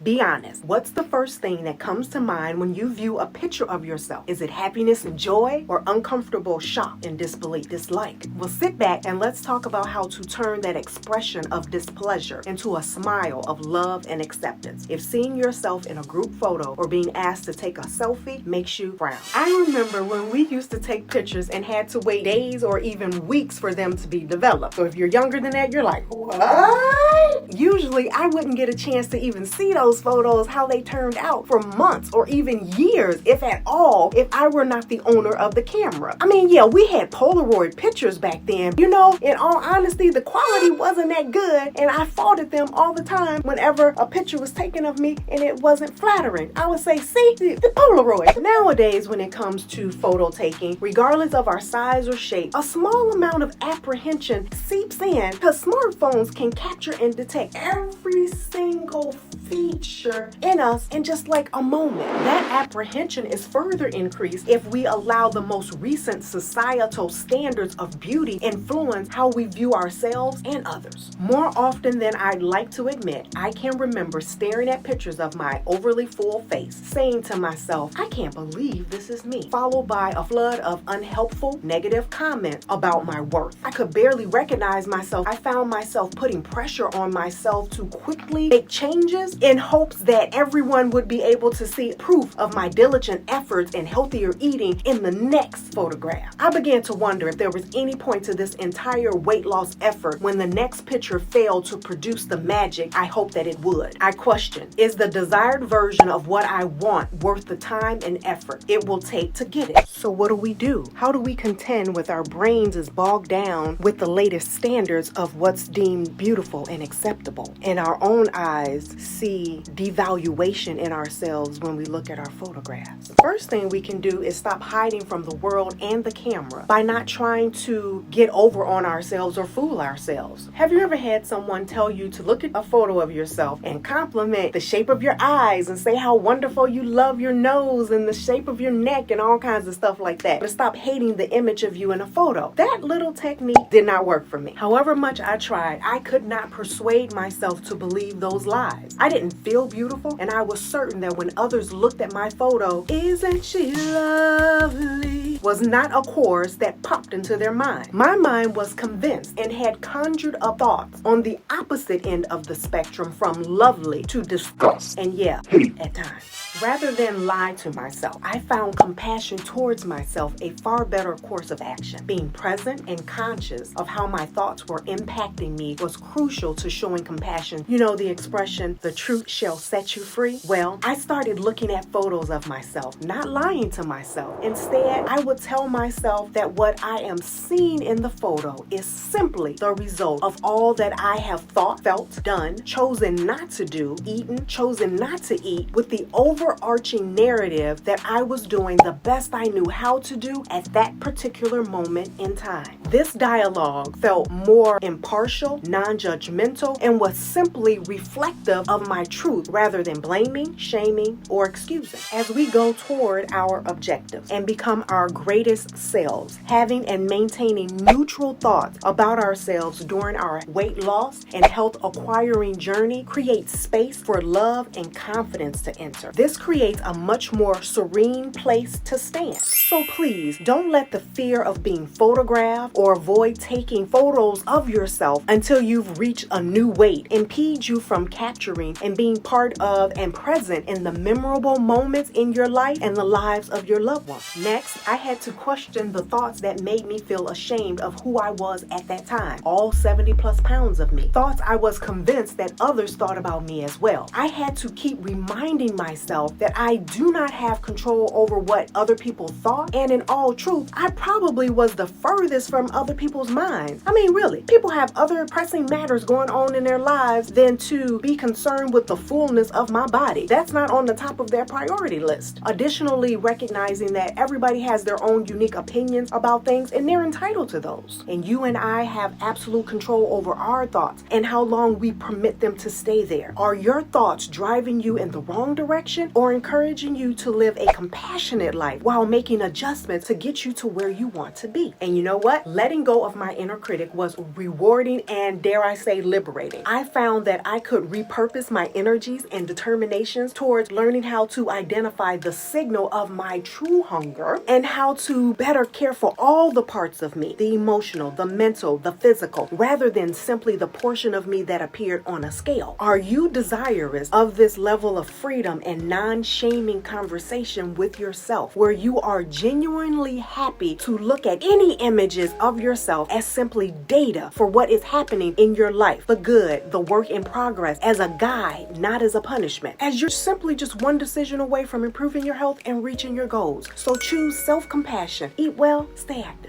Be honest. What's the first thing that comes to mind when you view a picture of yourself? Is it happiness and joy or uncomfortable shock and disbelief, dislike? Well, sit back and let's talk about how to turn that expression of displeasure into a smile of love and acceptance. If seeing yourself in a group photo or being asked to take a selfie makes you frown. I remember when we used to take pictures and had to wait days or even weeks for them to be developed. So if you're younger than that, you're like, what? Usually I wouldn't get a chance to even see those photos, how they turned out, for months or even years, if at all, if I were not the owner of the camera. I mean, yeah, we had Polaroid pictures back then. You know, in all honesty, the quality wasn't that good, and I faulted them all the time whenever a picture was taken of me and it wasn't flattering. I would say, see, the Polaroid. Nowadays, when it comes to photo taking, regardless of our size or shape, a small amount of apprehension seeps in because smartphones can capture and detect every single feature in us in just like a moment. That apprehension is further increased if we allow the most recent societal standards of beauty influence how we view ourselves and others. More often than I'd like to admit, I can remember staring at pictures of my overly full face, saying to myself, I can't believe this is me, followed by a flood of unhelpful, negative comments about my worth. I could barely recognize myself. I found myself putting pressure on myself to quickly make changes in hopes that everyone would be able to see proof of my diligent efforts and healthier eating in the next photograph. I began to wonder if there was any point to this entire weight loss effort when the next picture failed to produce the magic I hoped that it would. I questioned, is the desired version of what I want worth the time and effort it will take to get it? So what do? How do we contend with our brains is bogged down with the latest standards of what's deemed beautiful and acceptable? In our own eyes, see devaluation in ourselves when we look at our photographs. The first thing we can do is stop hiding from the world and the camera by not trying to get over on ourselves or fool ourselves. Have you ever had someone tell you to look at a photo of yourself and compliment the shape of your eyes and say how wonderful you love your nose and the shape of your neck and all kinds of stuff like that, but stop hating the image of you in a photo? That little technique did not work for me. However much I tried, I could not persuade myself to believe those lies. I didn't feel beautiful, and I was certain that when others looked at my photo, isn't she lovely, was not a chorus that popped into their mind. My mind was convinced and had conjured up thoughts on the opposite end of the spectrum from lovely to disgust and at times. Rather than lie to myself, I found compassion towards myself a far better course of action. Being present and conscious of how my thoughts were impacting me was crucial to showing compassion. You know the expression, the truth shall set you free? Well, I started looking at photos of myself, not lying to myself. Instead, I would tell myself that what I am seeing in the photo is simply the result of all that I have thought, felt, done, chosen not to do, eaten, chosen not to eat, with the overarching narrative that I was doing the best I knew how to do at that particular moment in time. This dialogue felt more impartial, non-judgmental, and was simply reflective of my truth rather than blaming, shaming, or excusing. As we go toward our objectives and become our greatest selves, having and maintaining neutral thoughts about ourselves during our weight loss and health acquiring journey creates space for love and confidence to enter. This creates a much more serene place to stand. So please don't let the fear of being photographed or avoid taking photos of yourself until you've reached a new weight impede you from capturing and being part of and present in the memorable moments in your life and the lives of your loved ones. Next, I had to question the thoughts that made me feel ashamed of who I was at that time. All 70 plus pounds of me. Thoughts I was convinced that others thought about me as well. I had to keep reminding myself that I do not have control over what other people thought, and in all truth, I probably was the furthest from other people's minds. I mean, really, people have other pressing matters going on in their lives than to be concerned with the fullness of my body. That's not on the top of their priority list. Additionally, recognizing that everybody has their their own unique opinions about things, and they're entitled to those. And you and I have absolute control over our thoughts and how long we permit them to stay there. Are your thoughts driving you in the wrong direction or encouraging you to live a compassionate life while making adjustments to get you to where you want to be? And you know what? Letting go of my inner critic was rewarding and, dare I say, liberating. I found that I could repurpose my energies and determinations towards learning how to identify the signal of my true hunger and how to better care for all the parts of me, the emotional, the mental, the physical, rather than simply the portion of me that appeared on a scale. Are you desirous of this level of freedom and non-shaming conversation with yourself, where you are genuinely happy to look at any images of yourself as simply data for what is happening in your life, the good, the work in progress, as a guide, not as a punishment, as you're simply just one decision away from improving your health and reaching your goals? So choose self-compassion, eat well, stay active.